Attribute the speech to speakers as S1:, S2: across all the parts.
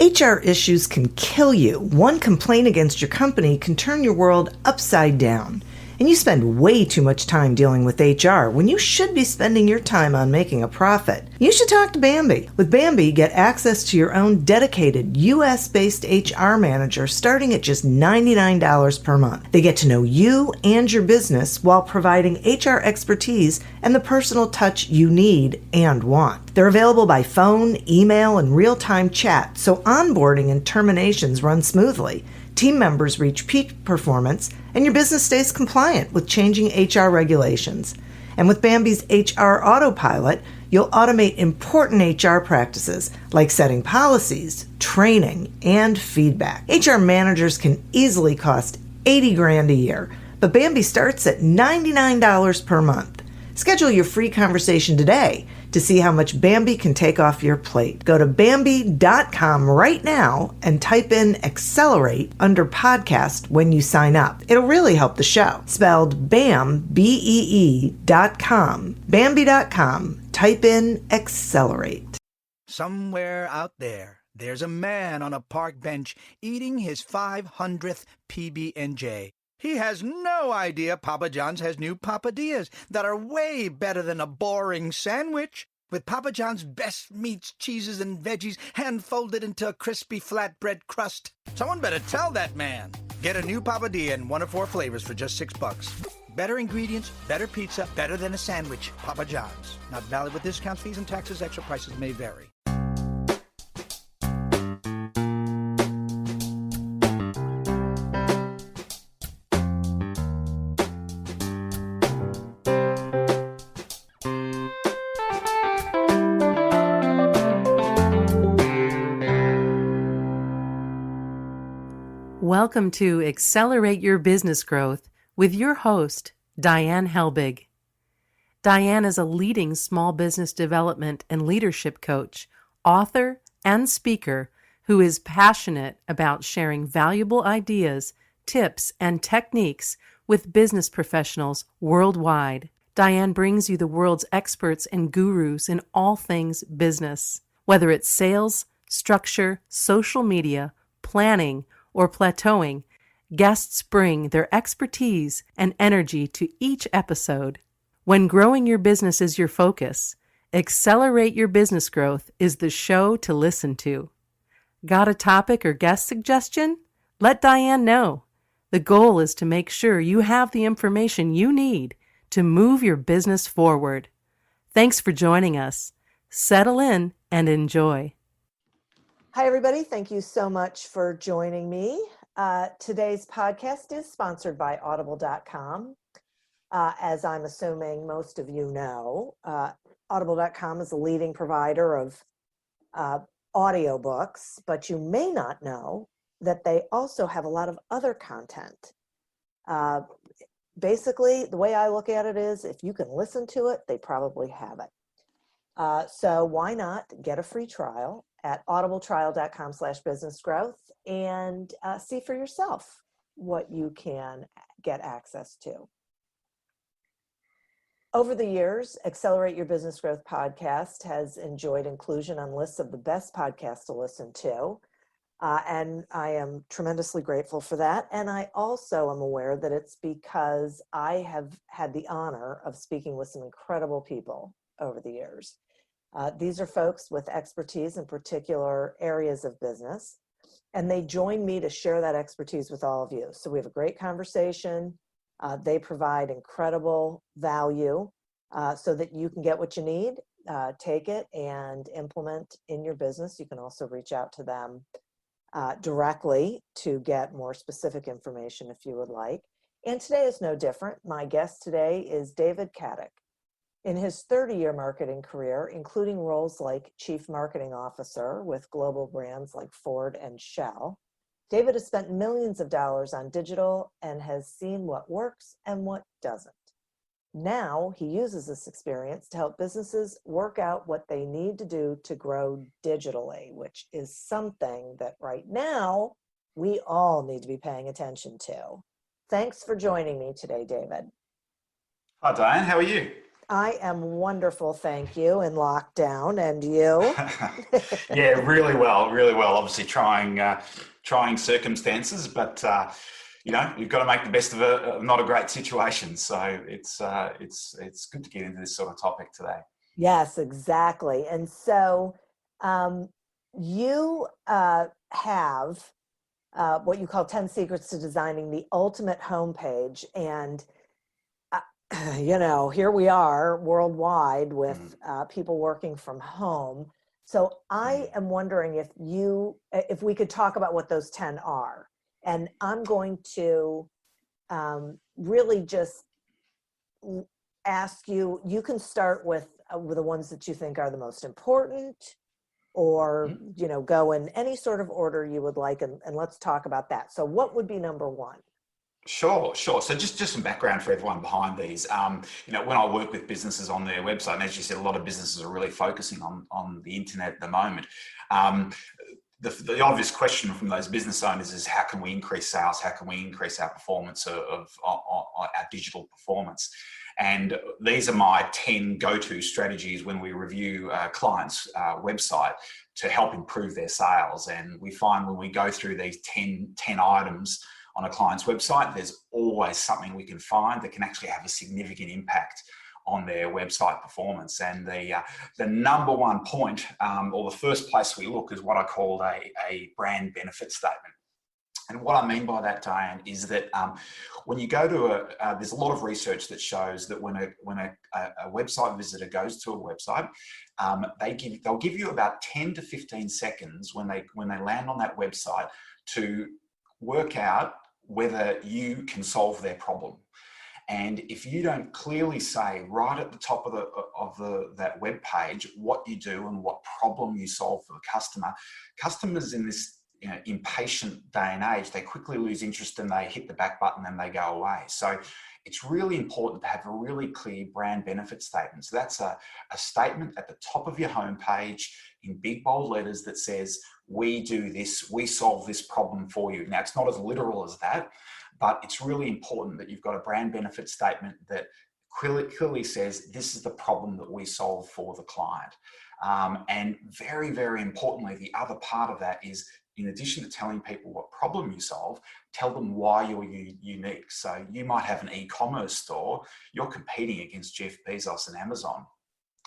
S1: HR issues can kill you. One complaint against your company can turn your world upside down. And you spend way too much time dealing with HR when you should be spending your time on making a profit. You should talk to Bambi. With Bambi, get access to your own dedicated US-based HR manager starting at just $99 per month. They get to know you and your business while providing HR expertise and the personal touch you need and want. They're available by phone, email, and real-time chat, so onboarding and terminations run smoothly. Team members reach peak performance, and your business stays compliant with changing HR regulations. And with Bambi's HR Autopilot, you'll automate important HR practices like setting policies, training, and feedback. HR managers can easily cost $80,000 a year, but Bambi starts at $99 per month. Schedule your free conversation today to see how much Bambi can take off your plate. Go to Bambi.com right now and type in Accelerate under podcast when you sign up. It'll really help the show. Spelled BAM, BEE.com. Bambi.com. Type in Accelerate.
S2: Somewhere out there, there's a man on a park bench eating his 500th PB&J. He has no idea Papa John's has new Papadillas that are way better than a boring sandwich. With Papa John's best meats, cheeses, and veggies hand-folded into a crispy flatbread crust. Someone better tell that man. Get a new Papadilla in one of 4 flavors for just $6. Better ingredients, better pizza, better than a sandwich. Papa John's. Not valid with discounts, fees, and taxes. Extra prices may vary.
S3: Welcome to Accelerate Your Business Growth with your host, Diane Helbig. Diane is a leading small business development and leadership coach, author, and speaker who is passionate about sharing valuable ideas, tips, and techniques with business professionals worldwide. Diane brings you the world's experts and gurus in all things business. Whether it's sales, structure, social media, planning, or plateauing, guests bring their expertise and energy to each episode. When growing your business is your focus, Accelerate Your Business Growth is the show to listen to. Got a topic or guest suggestion? Let Diane know. The goal is to make sure you have the information you need to move your business forward. Thanks for joining us. Settle in and enjoy.
S1: Hi, everybody. Thank you so much for joining me. Today's podcast is sponsored by Audible.com. As I'm assuming most of you know, Audible.com is a leading provider of audiobooks, but you may not know that they also have a lot of other content. Basically, the way I look at it is if you can listen to it, they probably have it. So why not get a free trial at audibletrial.com/businessgrowth and see for yourself what you can get access to. Over the years, Accelerate Your Business Growth podcast has enjoyed inclusion on lists of the best podcasts to listen to. And I am tremendously grateful for that. And I also am aware that it's because I have had the honor of speaking with some incredible people over the years. These are folks with expertise in particular areas of business, and they join me to share that expertise with all of you. So we have a great conversation. They provide incredible value so that you can get what you need, take it and implement in your business. You can also reach out to them directly to get more specific information if you would like. And today is no different. My guest today is David Katic. In his 30-year marketing career, including roles like Chief Marketing Officer with global brands like Ford and Shell, David has spent millions of dollars on digital and has seen what works and what doesn't. Now he uses this experience to help businesses work out what they need to do to grow digitally, which is something that right now we all need to be paying attention to. Thanks for joining me today, David.
S4: Hi, Diane. How are you?
S1: I am wonderful, thank you, in lockdown. And you?
S4: Yeah, really well, really well. Obviously, trying circumstances, but you've got to make the best of a not a great situation. So it's good to get into this sort of topic today.
S1: Yes, exactly. And so um, you have what you call 10 Secrets to Designing the Ultimate Homepage. And, here we are worldwide with people working from home. So I am wondering if we could talk about what those 10 are. And I'm going to really just ask you, you can start with the ones that you think are the most important, or go in any sort of order you would like, and let's talk about that. So what would be number one?
S4: Sure. So just some background for everyone behind these. When I work with businesses on their website, and as you said, a lot of businesses are really focusing on the internet at the moment. The obvious question from those business owners is, how can we increase sales? How can we increase our performance of our digital performance? And these are my 10 go-to strategies when we review a client's website to help improve their sales. And we find when we go through these 10 items on a client's website, there's always something we can find that can actually have a significant impact on their website performance. And the number one point, or the first place we look, is what I call a brand benefit statement. And what I mean by that, Diane, is that when you go to there's a lot of research that shows that when a website visitor goes to a website, they'll give you about 10 to 15 seconds when they land on that website to work out whether you can solve their problem. And if you don't clearly say right at the top of that web page what you do and what problem you solve for the customer, customers in this impatient day and age, they quickly lose interest and they hit the back button and they go away. So it's really important to have a really clear brand benefit statement. So that's a statement at the top of your homepage in big bold letters that says, we do this, we solve this problem for you. Now, it's not as literal as that, but it's really important that you've got a brand benefit statement that clearly says, this is the problem that we solve for the client. And very, very importantly, the other part of that is, in addition to telling people what problem you solve, tell them why you're unique. So you might have an e-commerce store, you're competing against Jeff Bezos and Amazon.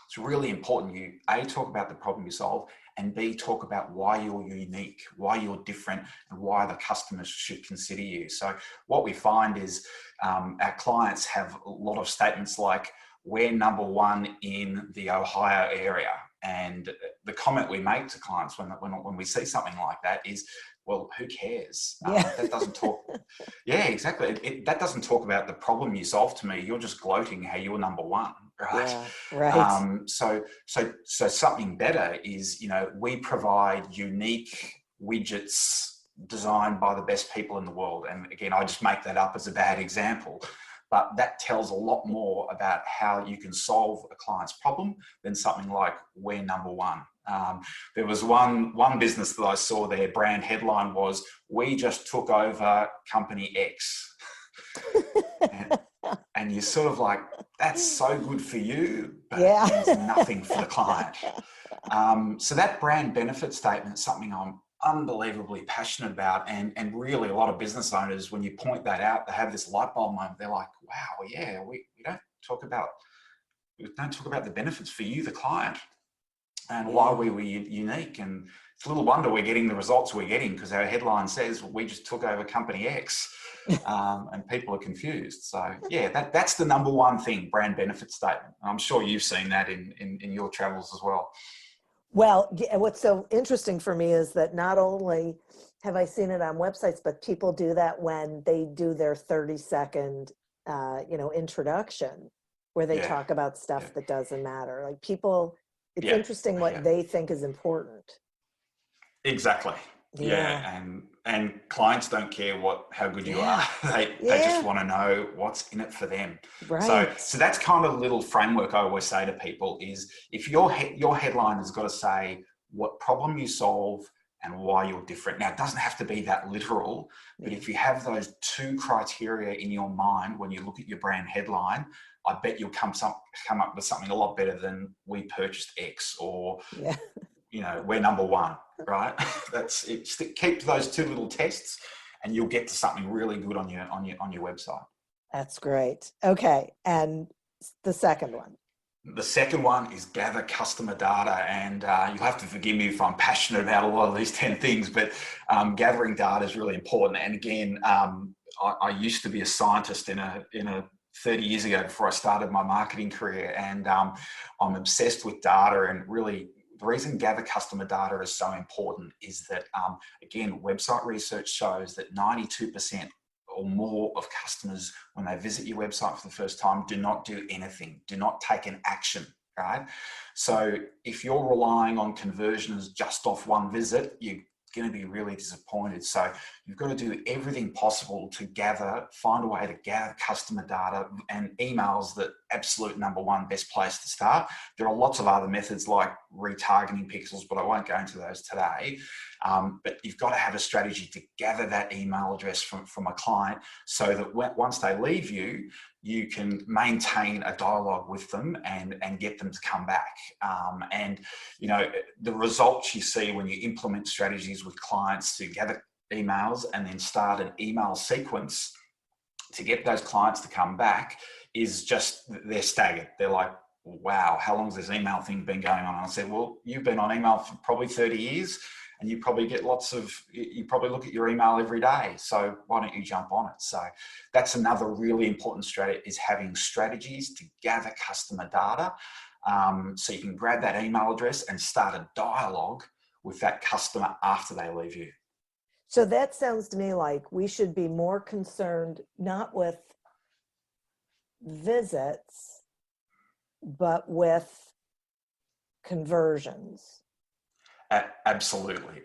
S4: It's really important you, A, talk about the problem you solve, and B, talk about why you're unique, why you're different, and why the customers should consider you. So what we find is our clients have a lot of statements like, we're number one in the Ohio area. And the comment we make to clients when we see something like that is, well, who cares? That doesn't talk. Yeah, exactly. That doesn't talk about the problem you solve to me. You're just gloating how you're number one, right?
S1: Yeah, right.
S4: So something better is, we provide unique widgets designed by the best people in the world. And again, I just make that up as a bad example. But that tells a lot more about how you can solve a client's problem than something like, we're number one. There was one business that I saw, their brand headline was, we just took over company X. and you're sort of like, that's so good for you, but it means nothing for the client. So that brand benefit statement is something I'm unbelievably passionate about, and really a lot of business owners, when you point that out, they have this light bulb moment. They're like, wow, yeah, we don't talk about the benefits for you, the client, and why we were unique. And it's a little wonder we're getting the results we're getting, because our headline says we just took over company X, and people are confused. So yeah, that's the number one thing, brand benefit statement. I'm sure you've seen that in your travels as well.
S1: Well, what's so interesting for me is that not only have I seen it on websites, but people do that when they do their 30-second, introduction, where they talk about stuff that doesn't matter. Like people, it's interesting what they think is important.
S4: Exactly. Yeah. And clients don't care how good you are. They just want to know what's in it for them.
S1: Right.
S4: So that's kind of a little framework I always say to people is, if your headline has got to say what problem you solve and why you're different. Now, it doesn't have to be that literal, but if you have those two criteria in your mind when you look at your brand headline, I bet you'll come up with something a lot better than "we purchased X" or
S1: Yeah.
S4: "we're number one," right? That's it. Keep those two little tests, and you'll get to something really good on your website.
S1: That's great. Okay, and the second one.
S4: The second one is gather customer data, and you'll have to forgive me if I'm passionate about a lot of these 10 things, but gathering data is really important. And again, I used to be a scientist in a 30 years ago before I started my marketing career, and I'm obsessed with data. And really, the reason gather customer data is so important is that, again, website research shows that 92% or more of customers, when they visit your website for the first time, do not do anything, do not take an action, right? So if you're relying on conversions just off one visit, you're going to be really disappointed. So you've got to do everything possible to find a way to gather customer data, and emails the absolute number one best place to start. There are lots of other methods like retargeting pixels, but I won't go into those today. But you've got to have a strategy to gather that email address from a client so that once they leave you, you can maintain a dialogue with them and get them to come back. And, the results you see when you implement strategies with clients to gather emails and then start an email sequence to get those clients to come back is just, they're staggered. They're like, wow, how long has this email thing been going on? And I said, well, you've been on email for probably 30 years. And you probably get you probably look at your email every day. So why don't you jump on it? So that's another really important strategy, is having strategies to gather customer data. So you can grab that email address and start a dialogue with that customer after they leave you.
S1: So that sounds to me like we should be more concerned not with visits, but with conversions.
S4: Absolutely.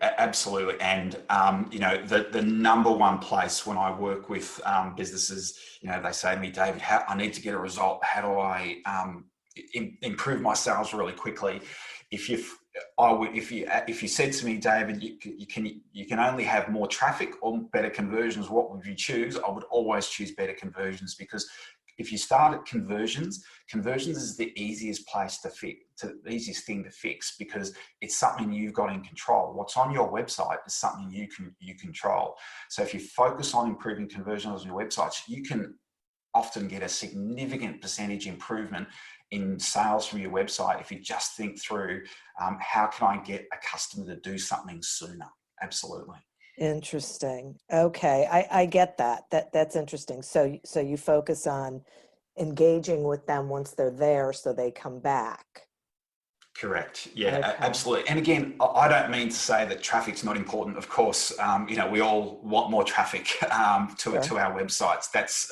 S4: And, the number one place when I work with businesses, they say to me, David, I need to get a result. How do I improve my sales really quickly? If you said to me, David, you can only have more traffic or better conversions, what would you choose? I would always choose better conversions, because if you start at conversions is the easiest place the easiest thing to fix, because it's something you've got in control. What's on your website is something you control. So if you focus on improving conversions on your websites, you can often get a significant percentage improvement in sales from your website if you just think through how can I get a customer to do something sooner. Absolutely.
S1: Interesting. Okay, I get that. That's interesting. So you focus on engaging with them once they're there, so they come back.
S4: Correct. Yeah,
S1: Okay.
S4: absolutely. And again, I don't mean to say that traffic's not important. Of course, we all want more traffic to our websites. That's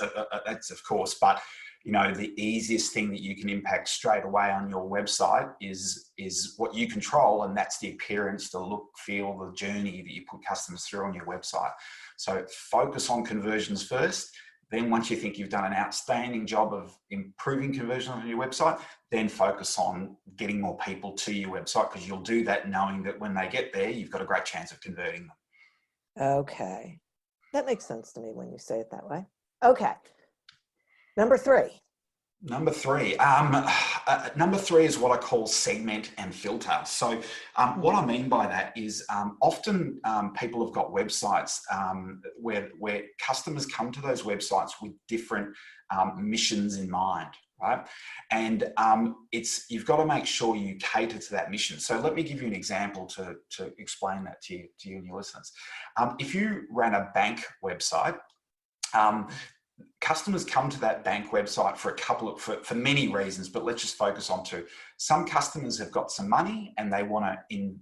S4: of course, but the easiest thing that you can impact straight away on your website is what you control, and that's the appearance, the look, feel, the journey that you put customers through on your website. So focus on conversions first. Then once you think you've done an outstanding job of improving conversion on your website, then focus on getting more people to your website, because you'll do that knowing that when they get there, you've got a great chance of converting them.
S1: Okay. That makes sense to me when you say it that way. Okay. Number three.
S4: Number three is what I call segment and filter. So what I mean by that is often people have got websites where customers come to those websites with different missions in mind, right? And you've got to make sure you cater to that mission. So let me give you an example to explain that to you and your listeners. If you ran a bank website, customers come to that bank website for many reasons, but let's just focus on two. Some customers have got some money and they want to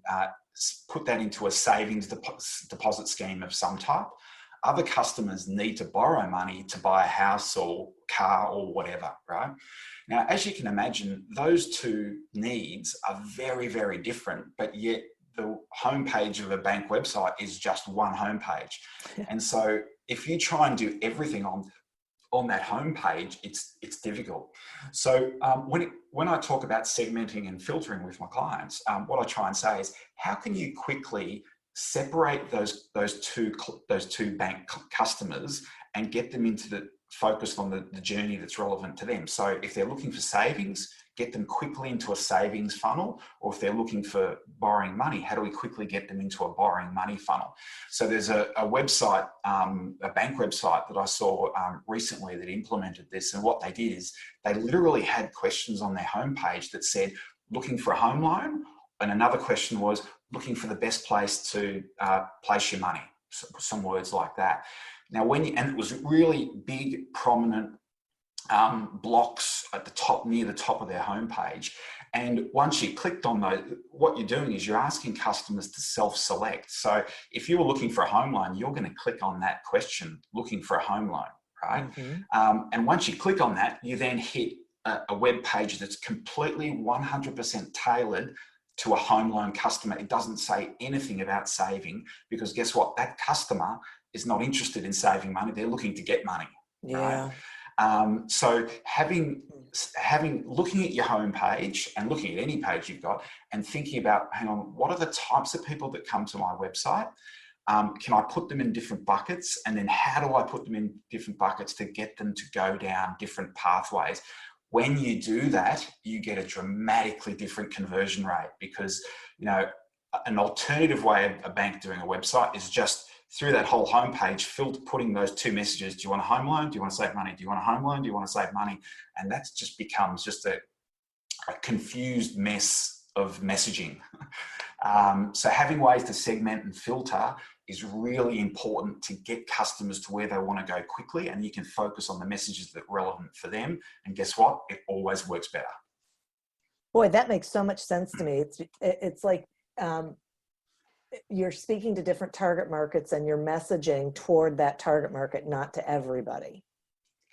S4: put that into a savings deposit scheme of some type. Other customers need to borrow money to buy a house or car or whatever, right? Now, as you can imagine, those two needs are very, very different, but yet the homepage of a bank website is just one homepage. And so if you try and do everything on that homepage, it's difficult. So when I talk about segmenting and filtering with my clients, what I try and say is, how can you quickly separate those two bank customers and get them focused on the journey that's relevant to them. So if they're looking for savings, get them quickly into a savings funnel, or if they're looking for borrowing money, how do we quickly get them into a borrowing money funnel? So there's a website, a bank website that I saw recently that implemented this, and what they did is they literally had questions on their homepage that said, looking for a home loan, and another question was looking for the best place to place your money, some words like that. Now, and it was really big, prominent blocks at the top, near the top of their homepage. And once you clicked on those, what you're doing is you're asking customers to self-select. So if you were looking for a home loan, you're going to click on that question, looking for a home loan, right? Mm-hmm. And once you click on that, you then hit a web page that's completely 100% tailored to a home loan customer. It doesn't say anything about saving, because guess what? That customer is not interested in saving money. They're looking to get money.
S1: Yeah.
S4: Right? So looking at your homepage and looking at any page you've got and thinking about, hang on, what are the types of people that come to my website? Can I put them in different buckets? And then how do I put them in different buckets to get them to go down different pathways? When you do that, you get a dramatically different conversion rate, because, an alternative way of a bank doing a website is just through that whole homepage, putting those two messages. Do you want a home loan? Do you want to save money? Do you want a home loan? Do you want to save money? And that just becomes just a confused mess of messaging. So having ways to segment and filter is really important to get customers to where they want to go quickly, and you can focus on the messages that are relevant for them. And guess what? It always works better.
S1: Boy, that makes so much sense to me. It's like you're speaking to different target markets and you're messaging toward that target market, not to everybody.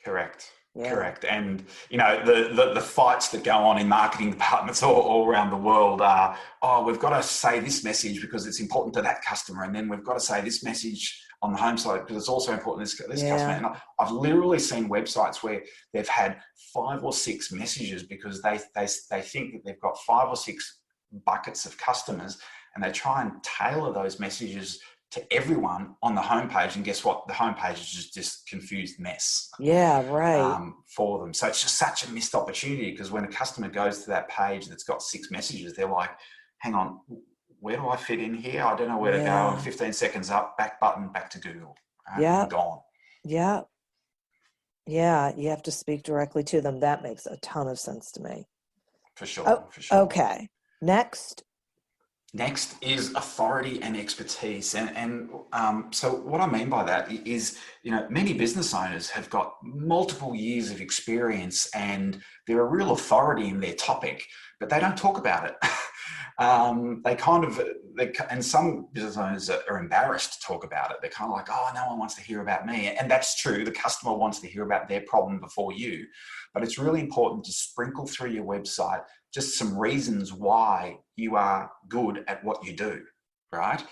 S4: Correct.
S1: Yeah.
S4: Correct. And, the fights that go on in marketing departments all around the world are, we've got to say this message because it's important to that customer. And then we've got to say this message on the home side because it's also important to this customer. And I've literally seen websites where they've had 5 or 6 messages because they think that they've got 5 or 6 buckets of customers, and they try and tailor those messages to everyone on the homepage. And guess what? The homepage is just confused mess.
S1: Yeah, right.
S4: For them. So it's just such a missed opportunity, because when a customer goes to that page that's got 6 messages, they're like, hang on, where do I fit in here? I don't know where to go. And 15 seconds up, back button, back to Google. And gone.
S1: Yeah. Yeah, you have to speak directly to them. That makes a ton of sense to me.
S4: For sure. For sure.
S1: Okay. Next
S4: is authority and expertise. And so what I mean by that is, many business owners have got multiple years of experience and they're a real authority in their topic, but they don't talk about it. And some business owners are embarrassed to talk about it. They're kind of like, no one wants to hear about me. And that's true. The customer wants to hear about their problem before you, but it's really important to sprinkle through your website just some reasons why you are good at what you do, right?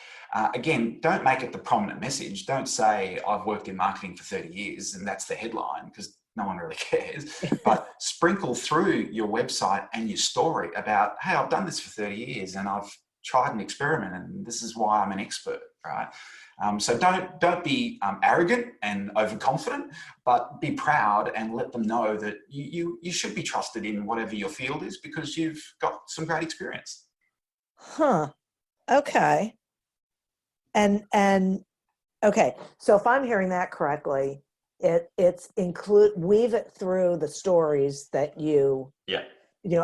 S4: Again, don't make it the prominent message. Don't say, I've worked in marketing for 30 years and that's the headline, because no one really cares. But sprinkle through your website and your story about, hey, I've done this for 30 years and I've tried an experiment and this is why I'm an expert, right? So don't be arrogant and overconfident, but be proud and let them know that you should be trusted in whatever your field is, because you've got some great experience.
S1: Okay. And okay. So if I'm hearing that correctly, it's weave it through the stories that you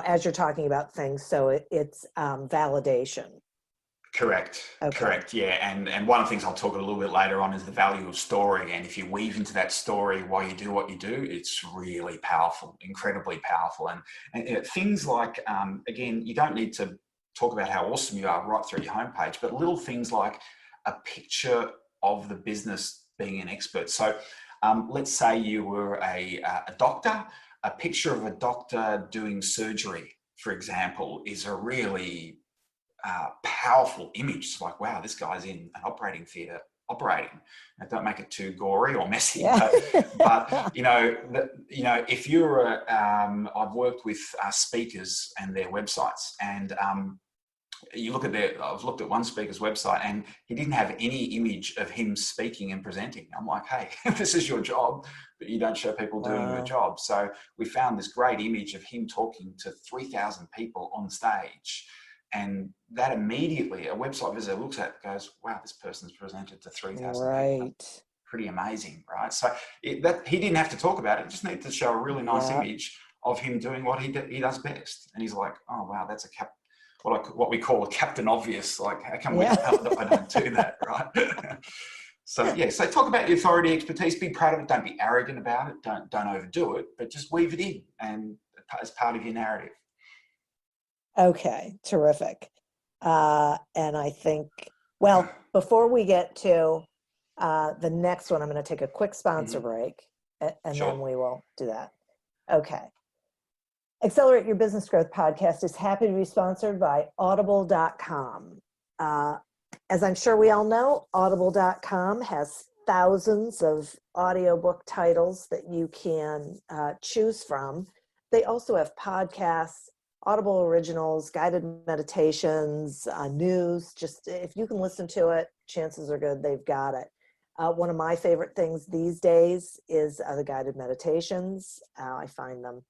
S1: as you're talking about things. So it's validation.
S4: Correct. Okay. Correct. Yeah. And one of the things I'll talk a little bit later on is the value of story. And if you weave into that story while you do what you do, it's really powerful, incredibly powerful. And things like, again, you don't need to talk about how awesome you are right through your homepage, but little things like a picture of the business being an expert. So let's say you were a doctor. A picture of a doctor doing surgery, for example, is a really powerful image. It's like, wow, this guy's in an operating theatre operating. Now, don't make it too gory or messy, but if you're I've worked with speakers and their websites, and you look at I've looked at one speaker's website and he didn't have any image of him speaking and presenting. I'm like, hey, this is your job, but you don't show people doing their job. So we found this great image of him talking to 3,000 people on stage. And that immediately, a website visitor looks at it and goes, wow, this person's presented to 3,000 people. Pretty amazing, right? So he didn't have to talk about it. He just needed to show a really nice image of him doing what he does best. And he's like, oh, wow, that's what we call a captain obvious. Like, how come we I don't do that, right? So talk about your authority, expertise, be proud of it. Don't be arrogant about it. Don't overdo it, but just weave it in and as part of your narrative.
S1: Okay, terrific. And I think, well, before we get to the next one, I'm going to take a quick sponsor break, and then we will do that. Okay. Accelerate Your Business Growth podcast is happy to be sponsored by audible.com. As I'm sure we all know, audible.com has thousands of audiobook titles that you can choose from. They also have podcasts, Audible originals, guided meditations, news. Just if you can listen to it, chances are good they've got it. One of my favorite things these days is the guided meditations. I find them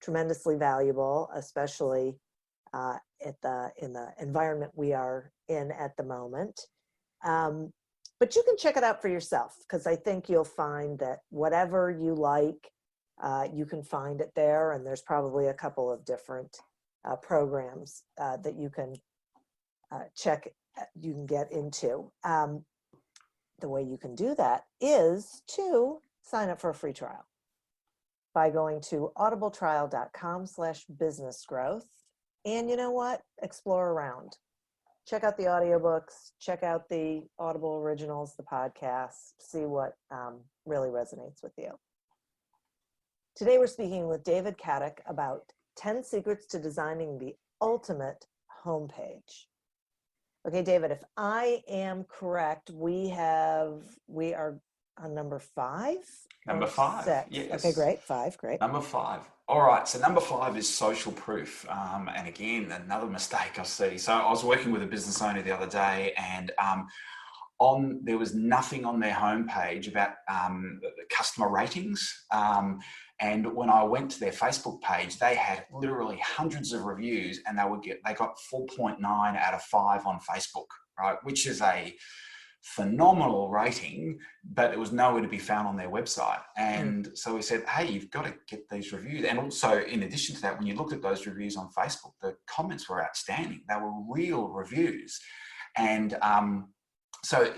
S1: tremendously valuable, especially in the environment we are in at the moment. But you can check it out for yourself, because I think you'll find that whatever you like, you can find it there. And there's probably a couple of different programs that you can you can get into. The way you can do that is to sign up for a free trial by going to audibletrial.com/businessgrowth. And you know what? Explore around. Check out the audiobooks, check out the Audible originals, the podcasts, see what really resonates with you. Today we're speaking with David Katic about 10 secrets to designing the ultimate homepage. Okay, David, if I am correct, we are on number 5?
S4: Number 5,
S1: 6?
S4: yes.
S1: Okay, great. 5, great.
S4: Number 5. All right, so number 5 is social proof. And again, another mistake I see. So I was working with a business owner the other day, and there was nothing on their homepage about customer ratings. And when I went to their Facebook page, they had literally hundreds of reviews, and they got 4.9 out of 5 on Facebook, right? Which is a phenomenal rating, but it was nowhere to be found on their website. And so we said, hey, you've got to get these reviews. And also, in addition to that, when you looked at those reviews on Facebook, the comments were outstanding. They were real reviews. And so,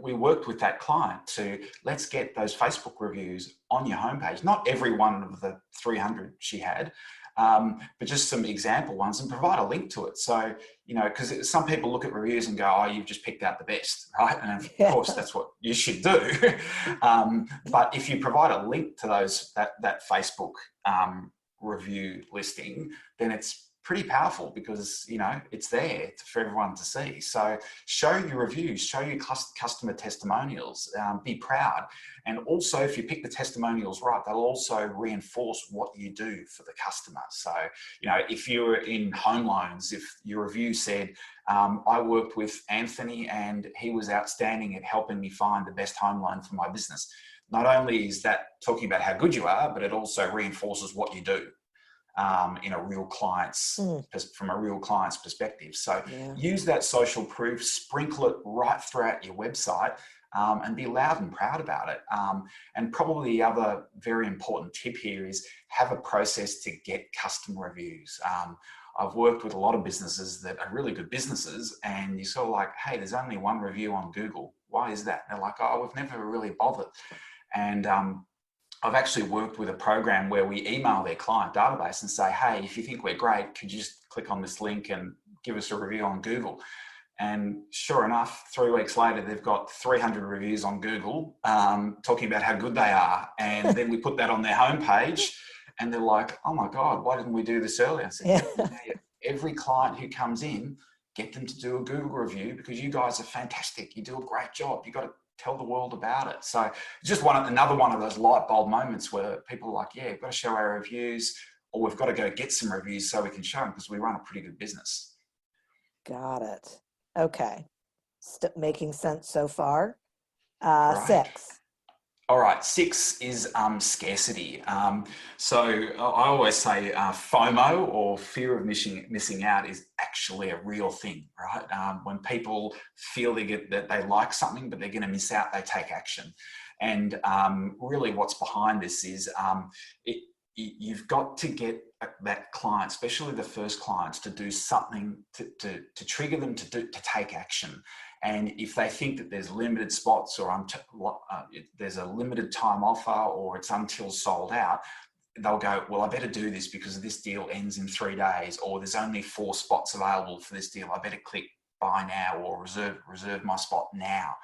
S4: we worked with that client to let's get those Facebook reviews on your homepage. Not every one of the 300 she had, but just some example ones, and provide a link to it. So, because some people look at reviews and go, oh, you've just picked out the best, right? And of course, that's what you should do. But if you provide a link to that Facebook review listing, then it's pretty powerful, because it's there for everyone to see. So show your reviews, show your customer testimonials, be proud. And also, if you pick the testimonials right, they'll also reinforce what you do for the customer. So if you're in home loans, if your review said, I worked with Anthony and he was outstanding at helping me find the best home loan for my business, not only is that talking about how good you are, but it also reinforces what you do. In a real client's from a real client's perspective. So use that social proof, sprinkle it right throughout your website, and be loud and proud about it. And probably the other very important tip here is have a process to get customer reviews. I've worked with a lot of businesses that are really good businesses, and you're sort of like, hey, there's only one review on Google. Why is that? And they're like, oh, we've never really bothered. And I've actually worked with a program where we email their client database and say, hey, if you think we're great, could you just click on this link and give us a review on Google? And sure enough, 3 weeks later, they've got 300 reviews on Google talking about how good they are. And then we put that on their homepage, and they're like, oh my God, why didn't we do this earlier? I said, every client who comes in, get them to do a Google review, because you guys are fantastic. You do a great job. You got to tell the world about it. So just another one of those light bulb moments where people are like, yeah, we've got to show our reviews, or we've got to go get some reviews so we can show them, because we run a pretty good business.
S1: Got it. Okay. Making sense so far.
S4: Great.
S1: 6.
S4: All right, 6 is scarcity. So I always say FOMO, or fear of missing out, is actually a real thing, right? When people feel that they like something but they're going to miss out, they take action. And really, what's behind this is you've got to get that client, especially the first clients, to do something to trigger them to take action. And if they think that there's limited spots, or there's a limited time offer, or it's until sold out, they'll go, well, I better do this because this deal ends in 3 days, or there's only 4 spots available for this deal. I better click buy now, or reserve my spot now.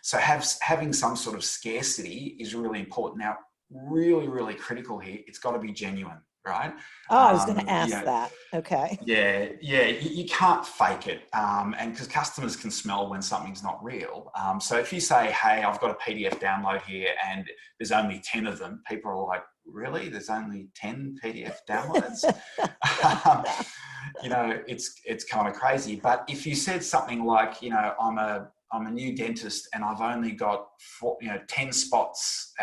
S4: So having some sort of scarcity is really important. Now, really, really critical here, it's got to be genuine, right?
S1: Oh, I was going to ask that. Okay.
S4: Yeah, you can't fake it, and because customers can smell when something's not real. So if you say, hey, I've got a PDF download here and there's only 10 of them, people are like, really? There's only 10 PDF downloads? It's kind of crazy. But if you said something like, I'm a new dentist and I've only got 10 spots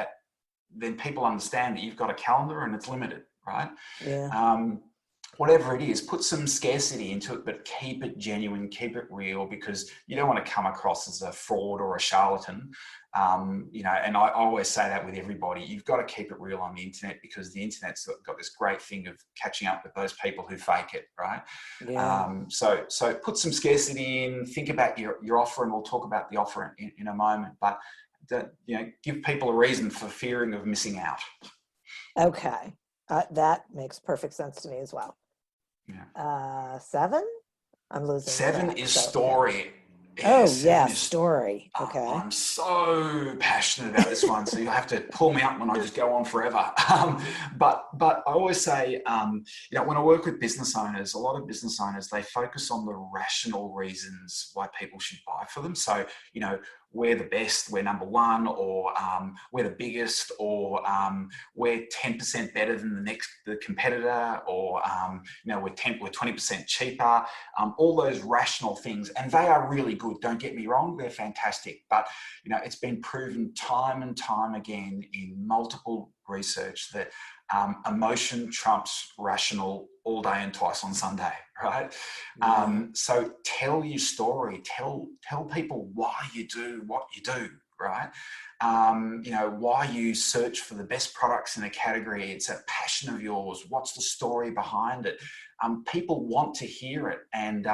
S4: then people understand that you've got a calendar and it's limited, right?
S1: Yeah.
S4: Whatever it is, put some scarcity into it, but keep it genuine, keep it real, because you don't want to come across as a fraud or a charlatan. And I always say that with everybody. You've got to keep it real on the internet, because the internet's got this great thing of catching up with those people who fake it, right?
S1: Yeah.
S4: So put some scarcity in, think about your offer, and we'll talk about the offer in a moment, but give people a reason for fearing of missing out.
S1: Okay. That makes perfect sense to me as well.
S4: Yeah.
S1: 7? I'm losing
S4: 7
S1: track,
S4: is
S1: so,
S4: story.
S1: Yeah.
S4: Yeah,
S1: Story. Okay.
S4: I'm so passionate about this one, so you'll have to pull me up when I just go on forever. But I always say, when I work with business owners, a lot of business owners, they focus on the rational reasons why people should buy for them. So, we're the best, we're number one, or we're the biggest, or we're 10% better than the competitor, or we're 20% cheaper. All those rational things, and they are really good. Don't get me wrong; they're fantastic. But it's been proven time and time again in multiple research that emotion trumps rational all day and twice on Sunday, right?
S1: Yeah.
S4: So tell your story. Tell people why you do what you do, right? Why you search for the best products in a category. It's a passion of yours. What's the story behind it? People want to hear it. And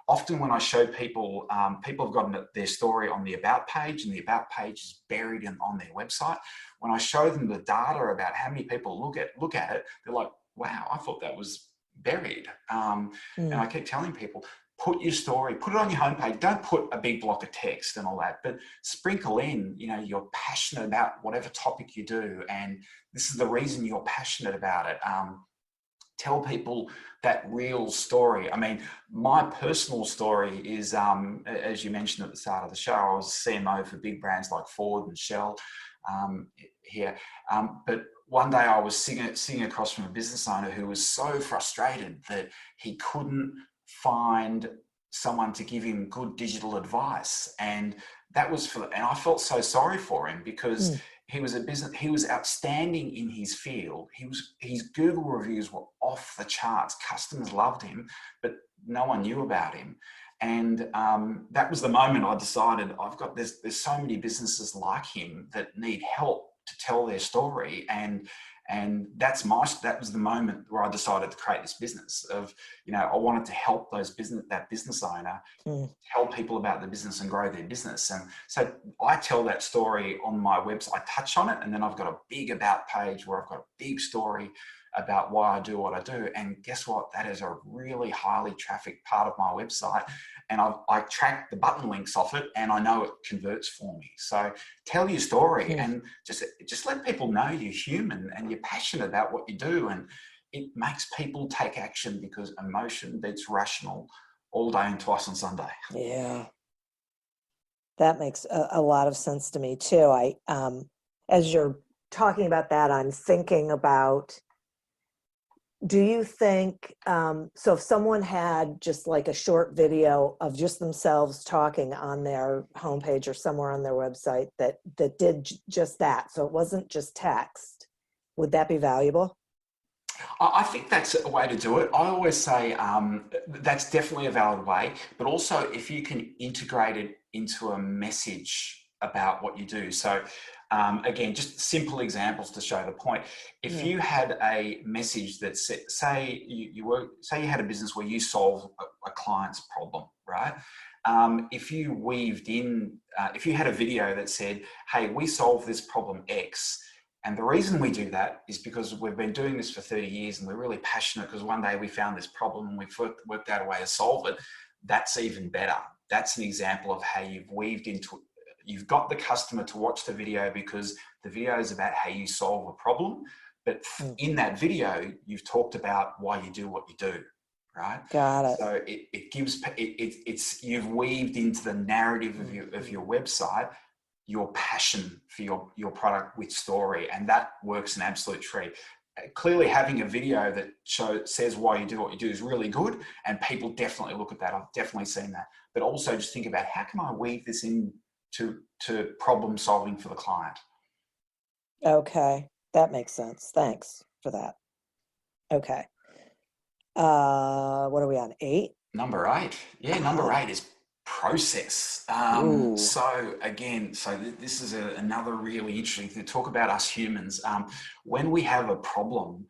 S4: often when I show people, people have gotten their story on the About page, and the About page is buried on their website. When I show them the data about how many people look at it, they're like, wow, I thought that was buried. And I keep telling people, put your story, put it on your homepage. Don't put a big block of text and all that, but sprinkle in, you're passionate about whatever topic you do, and this is the reason you're passionate about it. Tell people that real story. I mean, my personal story is, as you mentioned at the start of the show, I was CMO for big brands like Ford and Shell here. But one day I was sitting across from a business owner who was so frustrated that he couldn't find someone to give him good digital advice. And that was and I felt so sorry for him, because he was outstanding in his field. His Google reviews were off the charts. Customers loved him, but no one knew about him. And that was the moment I decided there's so many businesses like him that need help to tell their story. And that was the moment where I decided to create this business of, I wanted to help that business owner tell people about the business and grow their business. And so I tell that story on my website. I touch on it, and then I've got a big About page where I've got a big story about why I do what I do. And guess what? That is a really highly trafficked part of my website. And I track the button links off it, and I know it converts for me. So tell your story and just let people know you're human and you're passionate about what you do. And it makes people take action, because emotion beats rational all day and twice on Sunday.
S1: Yeah. That makes a lot of sense to me too. As you're talking about that, I'm thinking about Do you think, so if someone had just like a short video of just themselves talking on their homepage or somewhere on their website that did just that, so it wasn't just text, would that be valuable?
S4: I think that's a way to do it. I always say that's definitely a valid way, but also if you can integrate it into a message about what you do. So again, just simple examples to show the point. If
S1: Yeah.
S4: you had a message that say you had a business where you solve a client's problem, right? If you weaved in, if you had a video that said, "Hey, we solve this problem X." And the reason we do that is because we've been doing this for 30 years and we're really passionate because one day we found this problem and we've worked out a way to solve it. That's even better. That's an example of how you've weaved into, you've got the customer to watch the video because the video is about how you solve a problem. But in that video, you've talked about why you do what you do, right?
S1: Got it.
S4: So it gives, it's, you've weaved into the narrative of your website your passion for your product with story, and that works an absolute treat. Clearly having a video that says why you do what you do is really good, and people definitely look at that. I've definitely seen that. But also just think about how can I weave this in to problem solving for the client.
S1: Okay, that makes sense. Thanks for that. Okay. What are we on? 8?
S4: Number 8. Yeah, number 8 is process.
S1: Ooh.
S4: So again, this is another really interesting thing to talk about us humans. When we have a problem,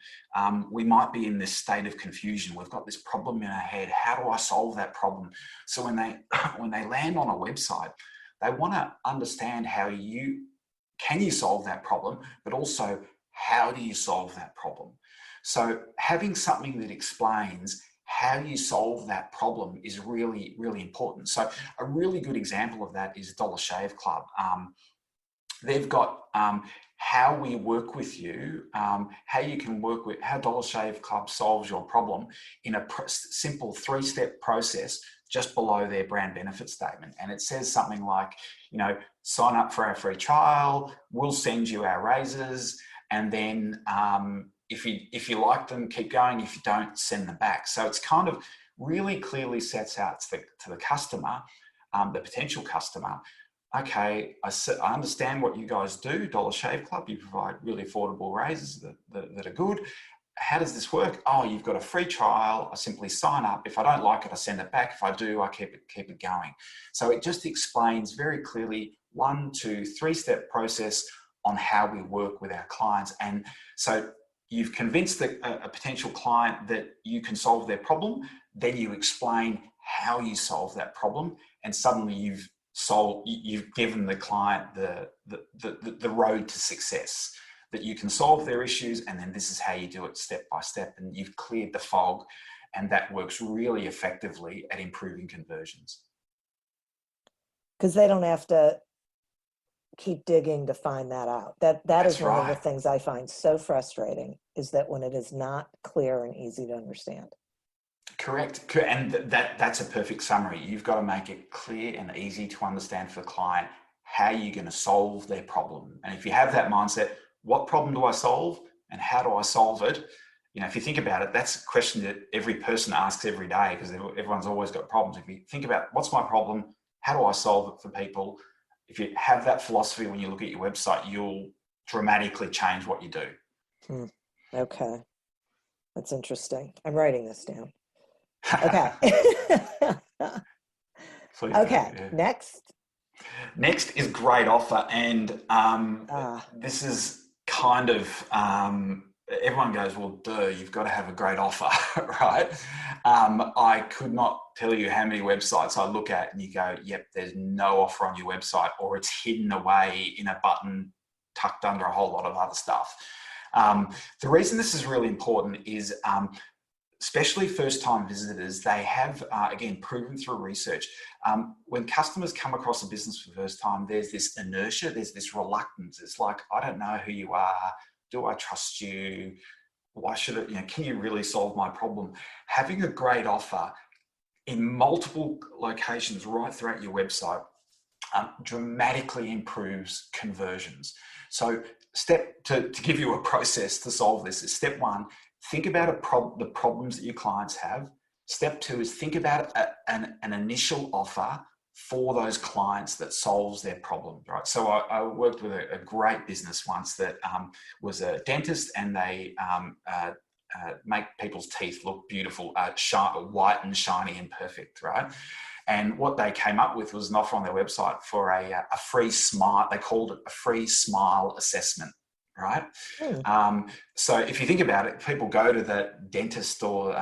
S4: we might be in this state of confusion. We've got this problem in our head. How do I solve that problem? So when they when they land on a website, they want to understand how you solve that problem, but also how do you solve that problem? So having something that explains how you solve that problem is really, really important. So a really good example of that is Dollar Shave Club. They've got how we work with you, how you can work with, how Dollar Shave Club solves your problem in a simple 3-step process just below their brand benefit statement. And it says something like, sign up for our free trial, we'll send you our razors, and then if you like them, keep going. If you don't, send them back. So it's kind of really clearly sets out to the customer, the potential customer, okay, I understand what you guys do, Dollar Shave Club. You provide really affordable razors that are good. How does this work? Oh, you've got a free trial. I simply sign up. If I don't like it, I send it back. If I do, I keep it going. So it just explains very clearly 1, 2, 3-step process on how we work with our clients. And so you've convinced a potential client that you can solve their problem. Then you explain how you solve that problem, and suddenly you've given the client the road to success, that you can solve their issues, and then this is how you do it step by step, and you've cleared the fog, and that works really effectively at improving conversions.
S1: Because they don't have to keep digging to find that out. That is one of the things I find so frustrating, is that when it is not clear and easy to understand.
S4: Correct. And that's a perfect summary. You've got to make it clear and easy to understand for the client how you're going to solve their problem. And if you have that mindset, what problem do I solve and how do I solve it? If you think about it, that's a question that every person asks every day, because everyone's always got problems. If you think about what's my problem, how do I solve it for people? If you have that philosophy when you look at your website, you'll dramatically change what you do.
S1: Okay. That's interesting. I'm writing this down. Okay. Okay.
S4: Yeah. Next is great offer. And this is kind of, everyone goes, well, duh, you've got to have a great offer, right? I could not tell you how many websites I look at and you go, yep, there's no offer on your website, or it's hidden away in a button tucked under a whole lot of other stuff. The reason this is really important is, especially first-time visitors, they have, again, proven through research, when customers come across a business for the first time, there's this inertia, there's this reluctance. It's like, I don't know who you are. Do I trust you? Why should it, can you really solve my problem? Having a great offer in multiple locations right throughout your website dramatically improves conversions. So to give you a process to solve this is step 1, think about the problems that your clients have. Step 2 is think about an initial offer for those clients that solves their problem, right? So I worked with a great business once that was a dentist, and they make people's teeth look beautiful, white and shiny and perfect, right? And what they came up with was an offer on their website for a free smile. They called it a free smile assessment, right? So if you think about it, people go to the dentist or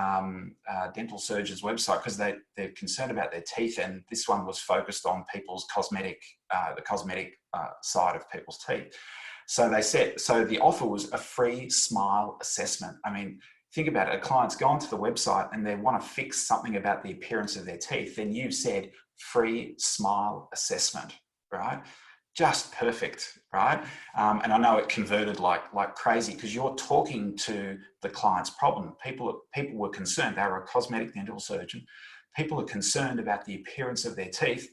S4: dental surgeon's website because they're concerned about their teeth, and this one was focused on people's cosmetic side of people's teeth. So the offer was a free smile assessment. I mean, think about it. A client's gone to the website and they want to fix something about the appearance of their teeth. Then you've said free smile assessment, right? Just perfect, right? And I know it converted like crazy because you're talking to the client's problem. People were concerned. They were a cosmetic dental surgeon. People are concerned about the appearance of their teeth,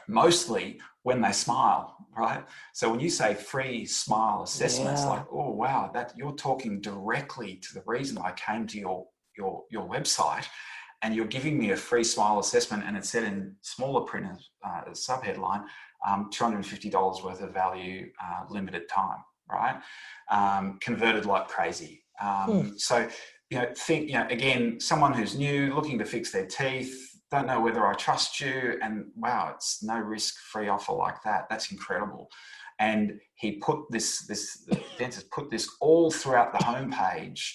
S4: mostly when they smile, right? So when you say free smile assessment, it's like, oh wow, that you're talking directly to the reason I came to your website, and you're giving me a free smile assessment, and it said in smaller print as subheadline, $250 worth of value, limited time, right? Converted like crazy. So, again, someone who's new, looking to fix their teeth, don't know whether I trust you, and wow, it's no risk free offer like that. That's incredible. And he put the dentist put this all throughout the homepage.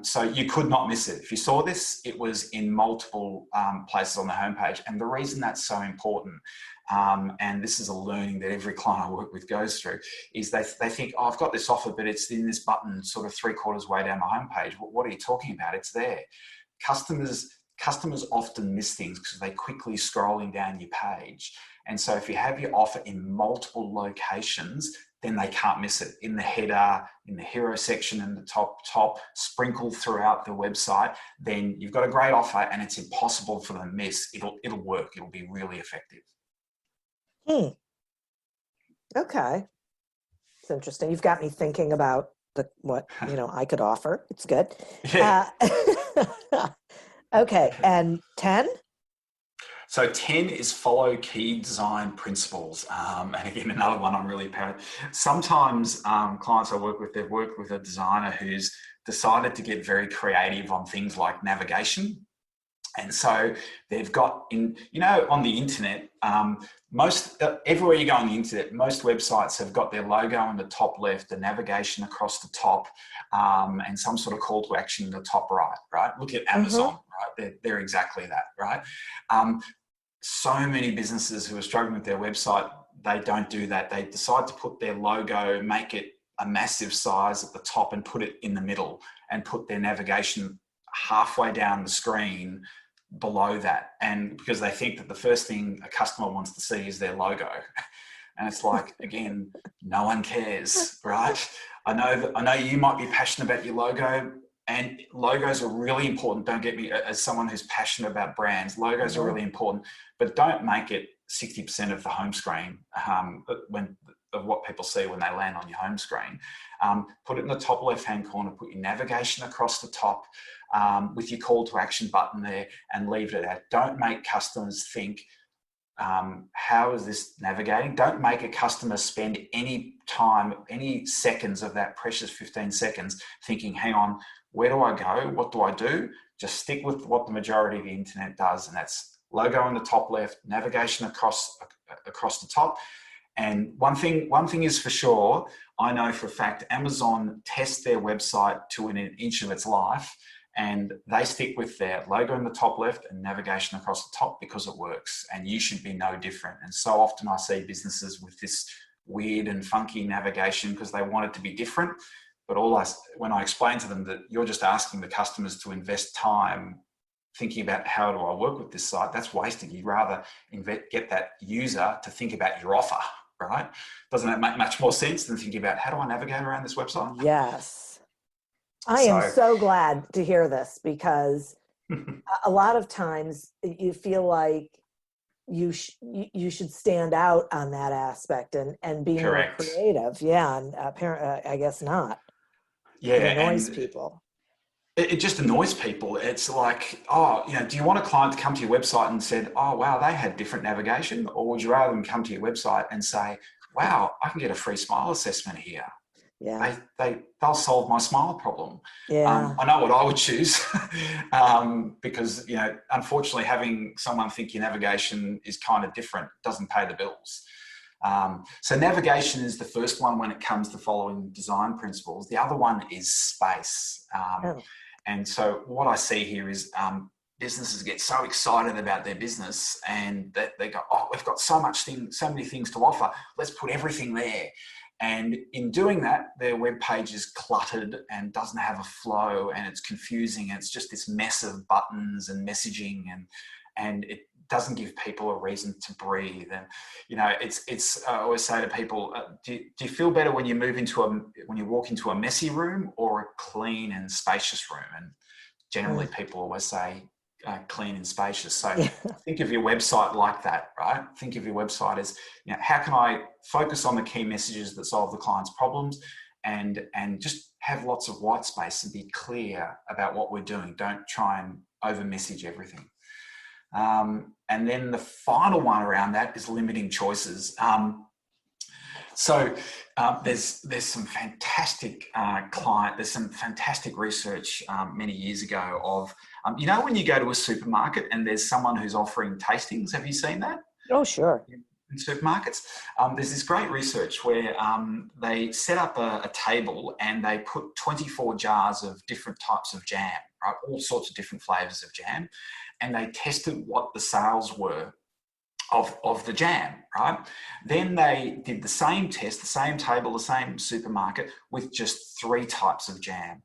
S4: So you could not miss it. If you saw this, it was in multiple places on the homepage. And the reason that's so important, and this is a learning that every client I work with goes through, is they think, oh, I've got this offer, but it's in this button sort of 3/4 way down my homepage. What are you talking about? It's there. Customers often miss things because they're quickly scrolling down your page. And so if you have your offer in multiple locations, then they can't miss it. In the header, in the hero section, in the top, sprinkled throughout the website, then you've got a great offer and it's impossible for them to miss. It'll work. It'll be really effective.
S1: Okay. It's interesting. You've got me thinking about what I could offer. It's good.
S4: Yeah.
S1: Okay. And 10?
S4: So 10 is follow key design principles. And again, another one I'm really proud of. Sometimes clients I work with, they've worked with a designer who's decided to get very creative on things like navigation. And so they've got on the internet, everywhere you go on the internet, most websites have got their logo in the top left, the navigation across the top, and some sort of call to action in the top right? Look at Amazon, right? They're exactly that, right? So many businesses who are struggling with their website, they don't do that. They decide to put their logo, make it a massive size at the top and put it in the middle, and put their navigation halfway down the screen below that. And because they think that the first thing a customer wants to see is their logo. And it's like, again, no one cares, right? I know you might be passionate about your logo, and logos are really important. Don't get me, as someone who's passionate about brands, logos are really important, but don't make it 60% of the home screen of what people see when they land on your home screen. Put it in the top left-hand corner, put your navigation across the top with your call to action button there, and leave it at that. Don't make customers think, how is this navigating? Don't make a customer spend any time, any seconds of that precious 15 seconds thinking, hang on, where do I go? What do I do? Just stick with what the majority of the internet does, and that's logo in the top left, navigation across the top. And one thing is for sure, I know for a fact, Amazon tests their website to an inch of its life, and they stick with their logo in the top left and navigation across the top because it works, and you should be no different. And so often I see businesses with this weird and funky navigation because they want it to be different. But when I explain to them that you're just asking the customers to invest time thinking about how do I work with this site, that's wasted. You'd rather get that user to think about your offer, right? Doesn't that make much more sense than thinking about how do I navigate around this website?
S1: Yes. I am so glad to hear this, because a lot of times you feel like you should stand out on that aspect and be more creative. Yeah. And apparently, I guess not.
S4: Yeah,
S1: It annoys
S4: and
S1: people.
S4: it just annoys people. It's like, oh, do you want a client to come to your website and said, oh, wow, they had different navigation? Or would you rather them come to your website and say, wow, I can get a free smile assessment here.
S1: Yeah.
S4: They'll solve my smile problem.
S1: Yeah.
S4: I know what I would choose because, unfortunately having someone think your navigation is kind of different doesn't pay the bills. So navigation is the first one when it comes to following design principles. The other one is space.
S1: Oh.
S4: And so what I see here is businesses get so excited about their business and that they go, oh, we've got so many things to offer. Let's put everything there. And in doing that, their web page is cluttered and doesn't have a flow, and it's confusing. It's just this mess of buttons and messaging, and it doesn't give people a reason to breathe. And it's I always say to people, do you feel better when you walk into a messy room or a clean and spacious room? And generally, people always say clean and spacious. So think of your website like that, right? Think of your website as, how can I focus on the key messages that solve the client's problems, and just have lots of white space and be clear about what we're doing. Don't try and over message everything. And then the final one around that is limiting choices. So there's some fantastic there's some fantastic research many years ago of, when you go to a supermarket and there's someone who's offering tastings, have you seen that?
S1: Oh, sure.
S4: In supermarkets, there's this great research where they set up a table and they put 24 jars of different types of jam, right? All sorts of different flavors of jam. And they tested what the sales were of the jam, right? Then they did the same test, the same table, the same supermarket with just 3 types of jam.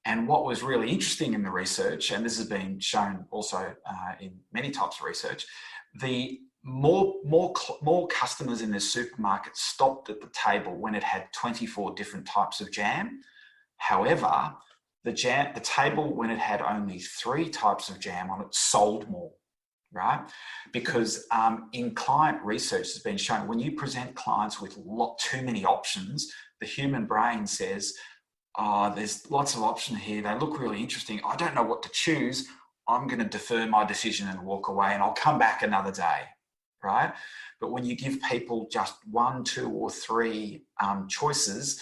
S4: And what was really interesting in the research, and this has been shown also in many types of research, the more customers in the supermarket stopped at the table when it had 24 different types of jam. However, the table when it had only 3 types of jam on it sold more, right? Because in client research has been shown, when you present clients with too many options, the human brain says, oh, there's lots of options here. They look really interesting. I don't know what to choose. I'm going to defer my decision and walk away, and I'll come back another day, right? But when you give people just 1, 2, or 3 choices,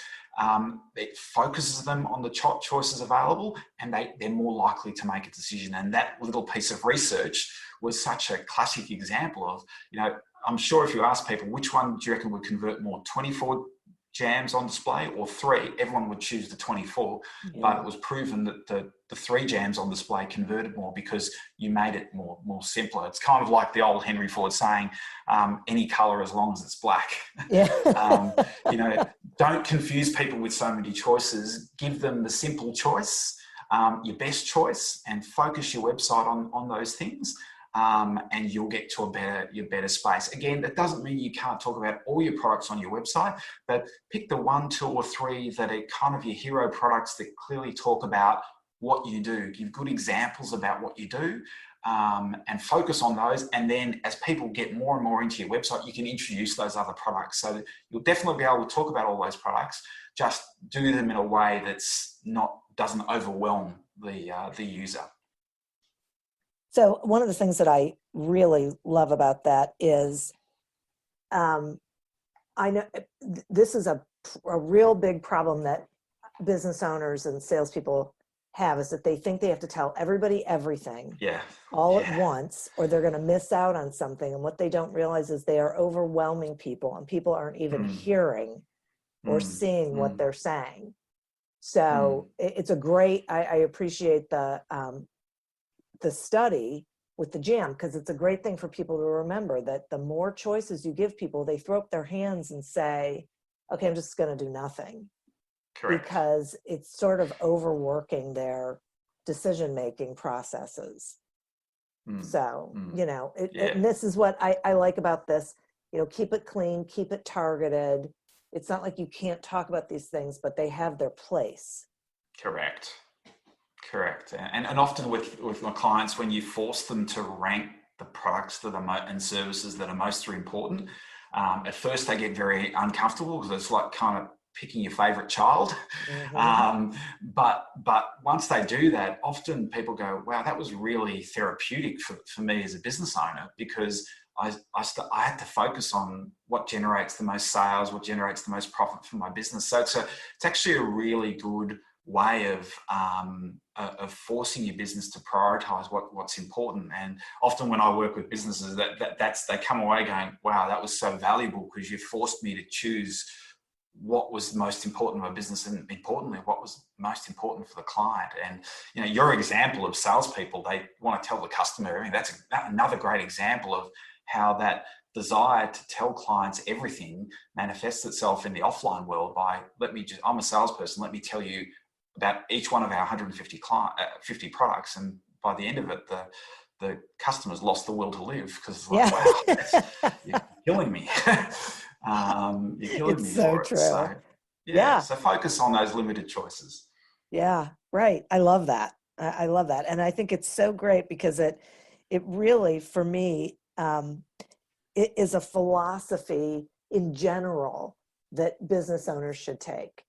S4: it focuses them on the choices available, and they're more likely to make a decision. And that little piece of research was such a classic example of, I'm sure if you ask people, which one do you reckon would convert more, 24 jams on display or 3, everyone would choose the 24. Yeah. But it was proven that the 3 jams on display converted more because you made it more simpler. It's kind of like the old Henry Ford saying, any color as long as it's black.
S1: Yeah.
S4: Don't confuse people with so many choices. Give them the simple choice, your best choice, and focus your website on those things. And you'll get to your better space. Again, that doesn't mean you can't talk about all your products on your website, but pick the 1, 2, or 3 that are kind of your hero products that clearly talk about what you do. Give good examples about what you do, and focus on those. And then as people get more and more into your website, you can introduce those other products. So you'll definitely be able to talk about all those products. Just do them in a way doesn't overwhelm the user.
S1: So one of the things that I really love about that is, I know this is a real big problem that business owners and salespeople have, is that they think they have to tell everybody everything all at once, or they're going to miss out on something. And what they don't realize is they are overwhelming people, and people aren't even hearing or seeing what they're saying. So it's a great, I appreciate the study with the jam, because it's a great thing for people to remember that the more choices you give people, they throw up their hands and say, okay, I'm just going to do nothing. Correct. Because it's sort of overworking their decision-making processes. So, and this is what I like about this, keep it clean, keep it targeted. It's not like you can't talk about these things, but they have their place. Correct.
S4: And often with my clients, when you force them to rank the products and services that are most important, at first they get very uncomfortable because it's like kind of picking your favorite child. But once they do that, often people go, wow, that was really therapeutic for me as a business owner, because I had to focus on what generates the most sales, what generates the most profit for my business. So it's actually a really good way of forcing your business to prioritize what's important. And often when I work with businesses, they come away going, wow, that was so valuable, because you forced me to choose what was most important in my business, and importantly, what was most important for the client. And your example of salespeople, they want to tell the customer. I mean, that's another great example of how that desire to tell clients everything manifests itself in the offline world by, I'm a salesperson, let me tell you about each one of our 150 50 products. And by the end of it, the customers lost the will to live, because wow, you're killing me. You're killing
S1: It's
S4: me
S1: so
S4: for it.
S1: true.
S4: So
S1: Yeah.
S4: So focus on those limited choices.
S1: Yeah, right. I love that. I love that. And I think it's so great, because it really, for me, it is a philosophy in general that business owners should take.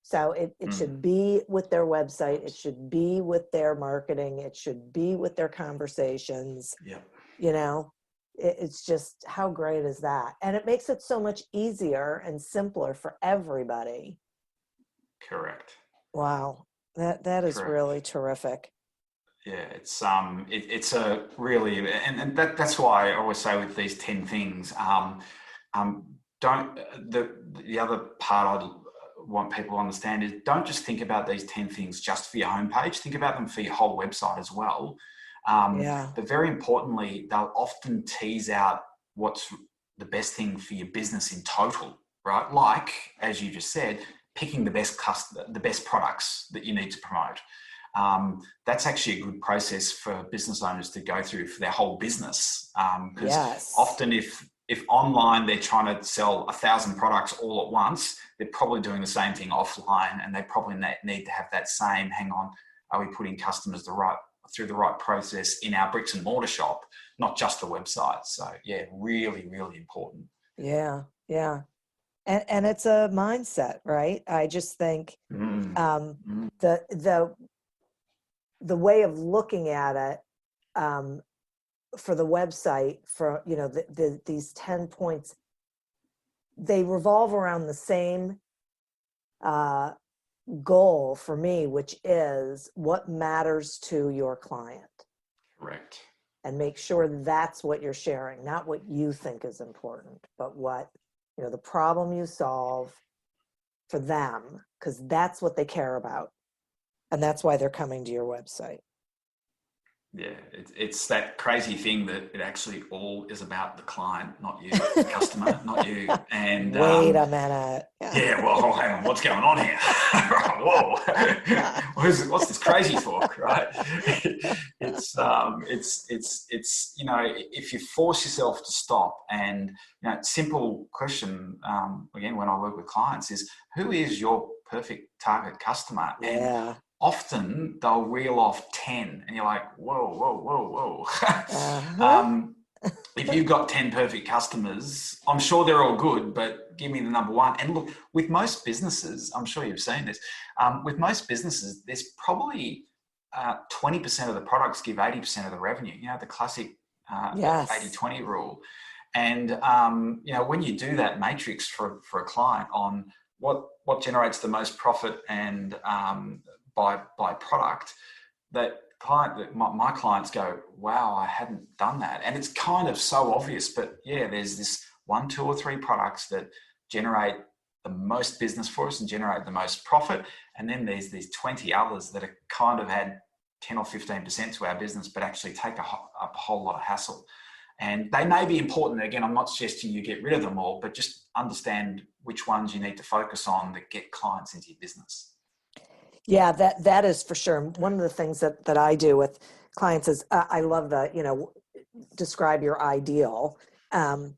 S1: So it should be with their website. It should be with their marketing. It should be with their conversations.
S4: Yeah.
S1: It's just, how great is that? And it makes it so much easier and simpler for everybody.
S4: Correct.
S1: Wow. That is
S4: Correct.
S1: really terrific.
S4: Yeah, it's a really, and that's why I always say with these 10 things, the other part I'd want people to understand is, don't just think about these 10 things just for your homepage. Think about them for your whole website as well. But very importantly, they'll often tease out what's the best thing for your business in total, right? Like, as you just said, picking the best products that you need to promote. That's actually a good process for business owners to go through for their whole business. Because often if online they're trying to sell 1,000 products all at once, they're probably doing the same thing offline, and they probably need to have that same, hang on, are we putting customers through the right process in our bricks and mortar shop, not just the website? So yeah, really, really important.
S1: Yeah. And it's a mindset, right? I just think the way of looking at it, for the website, for these 10 points, they revolve around the same goal for me, which is what matters to your client.
S4: Correct.
S1: And make sure that's what you're sharing, not what you think is important, but what, the problem you solve for them, because that's what they care about. And that's why they're coming to your website.
S4: Yeah, it's that crazy thing that it actually all is about the client, not you, the customer, not you. And
S1: wait a minute.
S4: Yeah, well, hang on, what's going on here? Whoa, what's this crazy talk, right? It's if you force yourself to stop, and simple question again when I work with clients is, who is your perfect target customer? And often they'll reel off 10 and you're like, whoa. If you've got 10 perfect customers, I'm sure they're all good, but give me the number one. And look, with most businesses, I'm sure you've seen this, with most businesses, there's probably 20% of the products give 80% of the revenue, the classic 80-20 rule. And, when you do that matrix for a client on what generates the most profit and by product, that my clients go, wow, I hadn't done that. And it's kind of so obvious, but there's this 1, 2, or 3 products that generate the most business for us and generate the most profit. And then there's these 20 others that are kind of add 10 or 15% to our business, but actually take up a whole lot of hassle. And they may be important. Again, I'm not suggesting you get rid of them all, but just understand which ones you need to focus on that get clients into your business.
S1: Yeah, that is for sure. One of the things that I do with clients is I love the, describe your ideal. But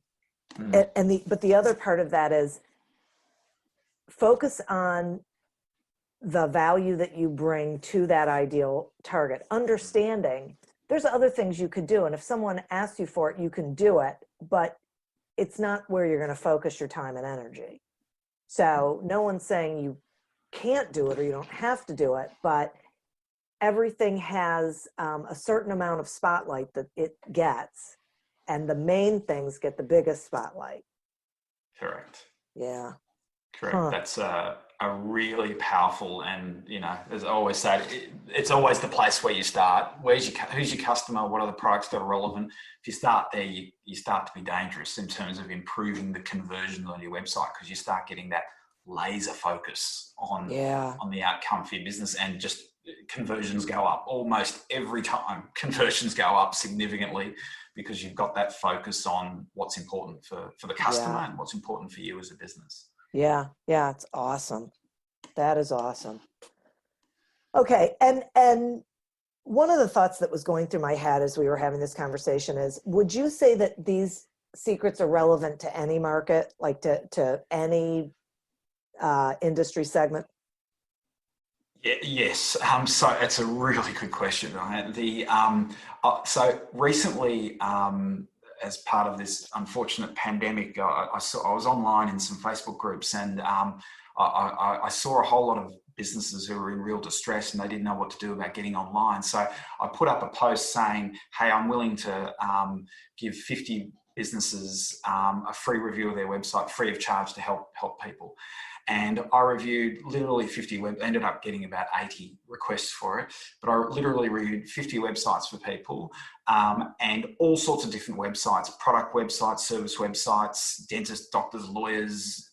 S1: the other part of that is focus on the value that you bring to that ideal target, understanding there's other things you could do. And if someone asks you for it, you can do it, but it's not where you're going to focus your time and energy. So no one's saying you can't do it or you don't have to do it, but everything has a certain amount of spotlight that it gets, and the main things get the biggest spotlight.
S4: Correct.
S1: Yeah.
S4: Correct. That's a really powerful, and as I always say, it's always the place where you start. Who's your customer? What are the products that are relevant? If you start there, you start to be dangerous in terms of improving the conversions on your website, because you start getting that laser focus on the outcome for your business, and just conversions go up almost every time. Conversions go up significantly because you've got that focus on what's important for the customer and what's important for you as a business.
S1: Yeah, it's awesome. That is awesome. Okay, and one of the thoughts that was going through my head as we were having this conversation is, would you say that these secrets are relevant to any market, like to any industry segment?
S4: Yes. So it's a really good question, right? So recently, as part of this unfortunate pandemic, I was online in some Facebook groups, and I saw a whole lot of businesses who were in real distress and they didn't know what to do about getting online. So I put up a post saying, hey, I'm willing to give 50 businesses a free review of their website free of charge to help people. And I reviewed literally 50 ended up getting about 80 requests for it, but I literally reviewed 50 websites for people, and all sorts of different websites, product websites, service websites, dentists, doctors, lawyers,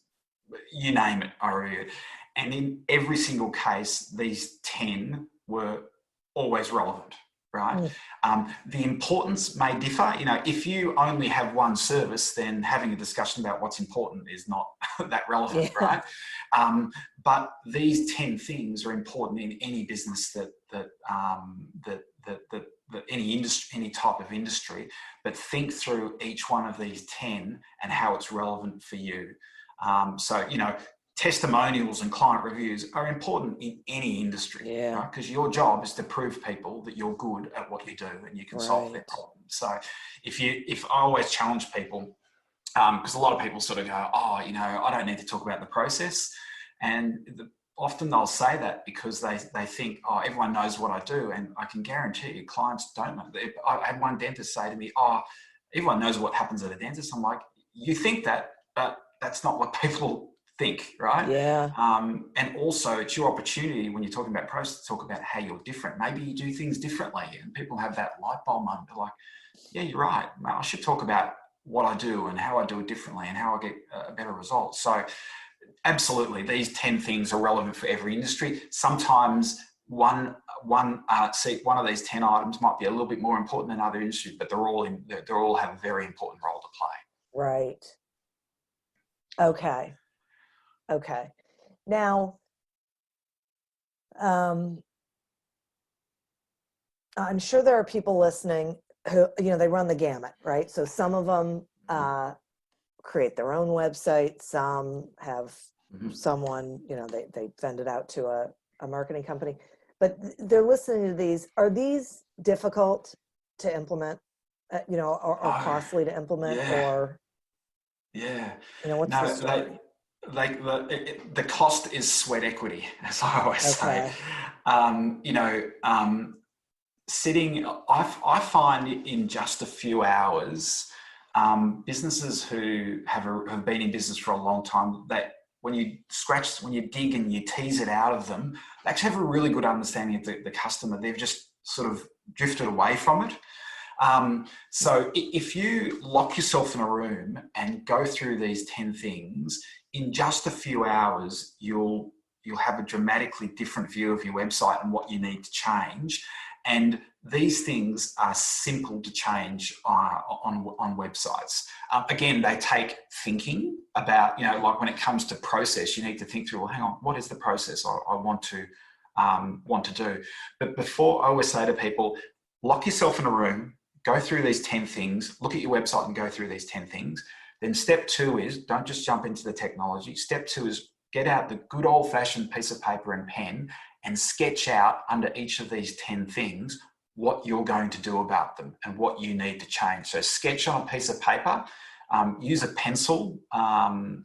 S4: you name it, I reviewed. And in every single case, these 10 were always relevant, right? The importance may differ. If you only have one service, then having a discussion about what's important is not that relevant, right? But these 10 things are important in any business that any industry, any type of industry. But think through each one of these 10 and how it's relevant for you. So testimonials and client reviews are important in any industry, right? Because your job is to prove people that you're good at what you do and you can solve their problems. So if I always challenge people, because a lot of people sort of go, I don't need to talk about the process. And often they'll say that because they think, everyone knows what I do. And I can guarantee you clients don't know. I had one dentist say to me, everyone knows what happens at a dentist. I'm like, you think that, but that's not what people think, right?
S1: Yeah.
S4: And also it's your opportunity when you're talking about process to talk about how you're different. Maybe you do things differently, and people have that light bulb moment. They're like, yeah, you're right. I should talk about what I do and how I do it differently and how I get a better result. So absolutely, these 10 things are relevant for every industry. Sometimes one of these 10 items might be a little bit more important than other industries, but they all have a very important role to play.
S1: Right. Okay. Now, I'm sure there are people listening who, they run the gamut, right? So some of them create their own website. Some have someone, they send it out to a marketing company. But they're listening to these. Are these difficult to implement, or costly to implement? Or what's the story?
S4: The cost is sweat equity, as I always say. I find in just a few hours, businesses who have been in business for a long time, that when you dig and you tease it out of them, they actually have a really good understanding of the customer. They've just sort of drifted away from it. So if you lock yourself in a room and go through these 10 things, in just a few hours, you'll have a dramatically different view of your website and what you need to change. And these things are simple to change on websites. Again, they take thinking about, like when it comes to process, you need to think through, well, hang on, what is the process I want to do? But before, I always say to people, lock yourself in a room, go through these 10 things, look at your website and go through these 10 things. Then step 2 is, don't just jump into the technology. Step 2 is get out the good old fashioned piece of paper and pen and sketch out under each of these 10 things what you're going to do about them and what you need to change. So sketch on a piece of paper use a pencil and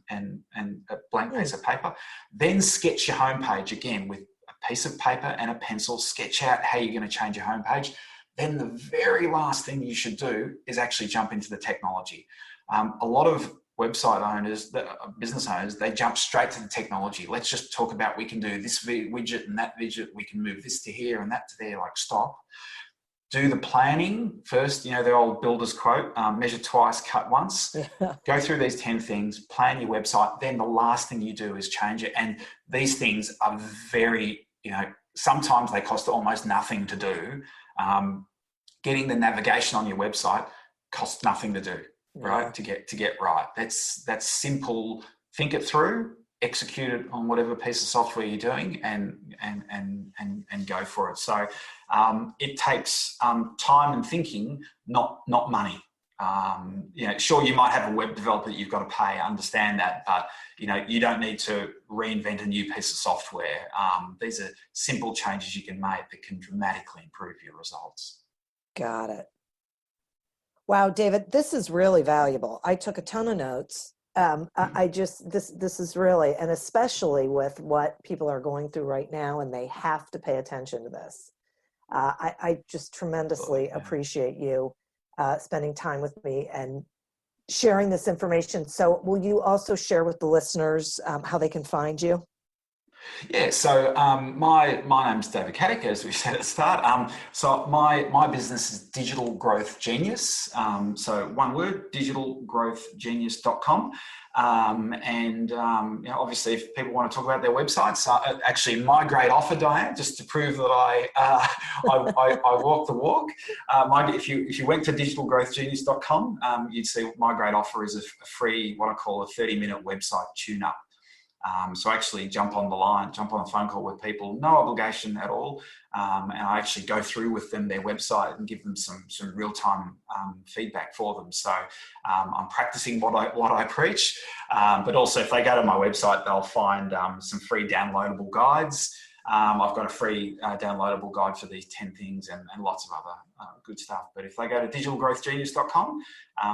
S4: a blank piece of paper, then sketch your homepage again with a piece of paper and a pencil, sketch out how you're going to change your homepage. Then the very last thing you should do is actually jump into the technology. A lot of website owners, business owners, they jump straight to the technology. Let's just talk about, we can do this widget and that widget. We can move this to here and that to there. Like, stop. Do the planning first. You know, the old builder's quote, measure twice, cut once. Yeah. Go through these 10 things, plan your website. Then the last thing you do is change it. And these things are very, sometimes they cost almost nothing to do. Getting the navigation on your website costs nothing to do, right? To get right. That's simple. Think it through, execute it on whatever piece of software you're doing, and go for it. So it takes time and thinking, not money. Sure, you might have a web developer that you've got to pay. I understand that, but you don't need to reinvent a new piece of software. These are simple changes you can make that can dramatically improve your results.
S1: Got it. Wow, David, this is really valuable. I took a ton of notes. This is really, and especially with what people are going through right now, and they have to pay attention to this. I just tremendously appreciate you spending time with me and sharing this information. So will you also share with the listeners how they can find you?
S4: Yeah, so my name's David Katic, as we said at the start. So my business is Digital Growth Genius. So one word, digitalgrowthgenius.com. Obviously, if people want to talk about their websites, actually, my great offer, Diane, just to prove that I walk the walk. If you went to digitalgrowthgenius.com, you'd see my great offer is a free, what I call a 30-minute website tune-up. So actually jump on a phone call with people, no obligation at all. And I actually go through with them their website and give them some real-time feedback for them. So I'm practicing what I preach, but also if they go to my website, they'll find some free downloadable guides. I've got a free downloadable guide for these 10 things and lots of other good stuff. But if they go to digitalgrowthgenius.com,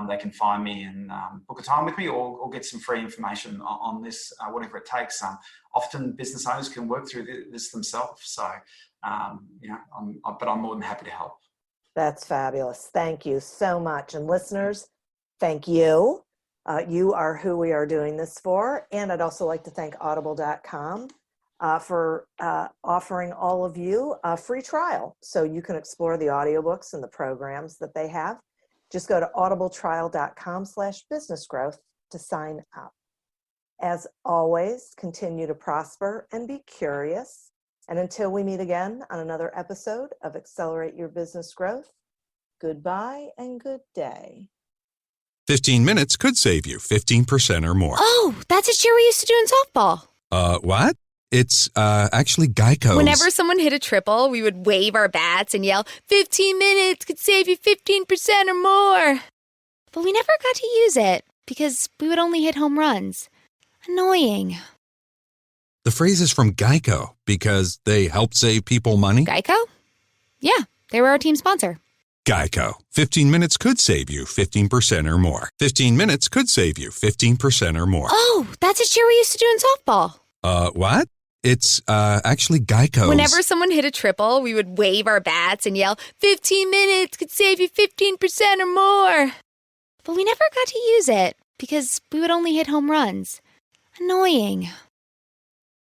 S4: they can find me and book a time with me or get some free information on this, whatever it takes. Often business owners can work through this themselves. So, but I'm more than happy to help.
S1: That's fabulous. Thank you so much. And listeners, thank you. You are who we are doing this for. And I'd also like to thank audible.com. For offering all of you a free trial. So you can explore the audiobooks and the programs that they have. Just go to audibletrial.com/businessgrowth to sign up. As always, continue to prosper and be curious. And until we meet again on another episode of Accelerate Your Business Growth, goodbye and good day.
S5: 15 minutes could save you 15% or more.
S6: Oh, that's a cheer we used to do in softball.
S5: What? It's actually Geico.
S6: Whenever someone hit a triple, we would wave our bats and yell, 15 minutes could save you 15% or more. But we never got to use it because we would only hit home runs. Annoying.
S5: The phrase is from Geico because they help save people money.
S6: Geico? Yeah, they were our team sponsor.
S5: Geico. 15 minutes could save you 15% or more. 15 minutes could save you 15% or more.
S6: Oh, that's a cheer we used to do in softball.
S5: What? It's actually Geico.
S6: Whenever someone hit a triple, we would wave our bats and yell, 15 minutes could save you 15% or more. But we never got to use it because we would only hit home runs. Annoying.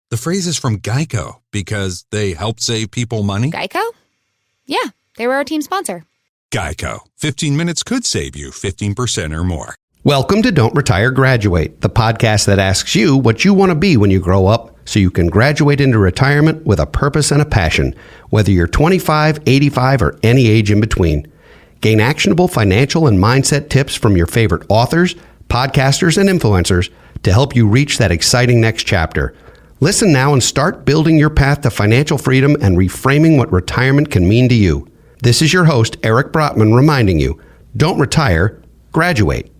S5: The phrase is from Geico because they help save people money.
S6: Geico? Yeah, they were our team sponsor.
S5: Geico. 15 minutes could save you 15% or more.
S7: Welcome to Don't Retire, Graduate, the podcast that asks you what you want to be when you grow up so you can graduate into retirement with a purpose and a passion, whether you're 25, 85, or any age in between. Gain actionable financial and mindset tips from your favorite authors, podcasters, and influencers to help you reach that exciting next chapter. Listen now and start building your path to financial freedom and reframing what retirement can mean to you. This is your host, Eric Brotman, reminding you, don't retire, graduate.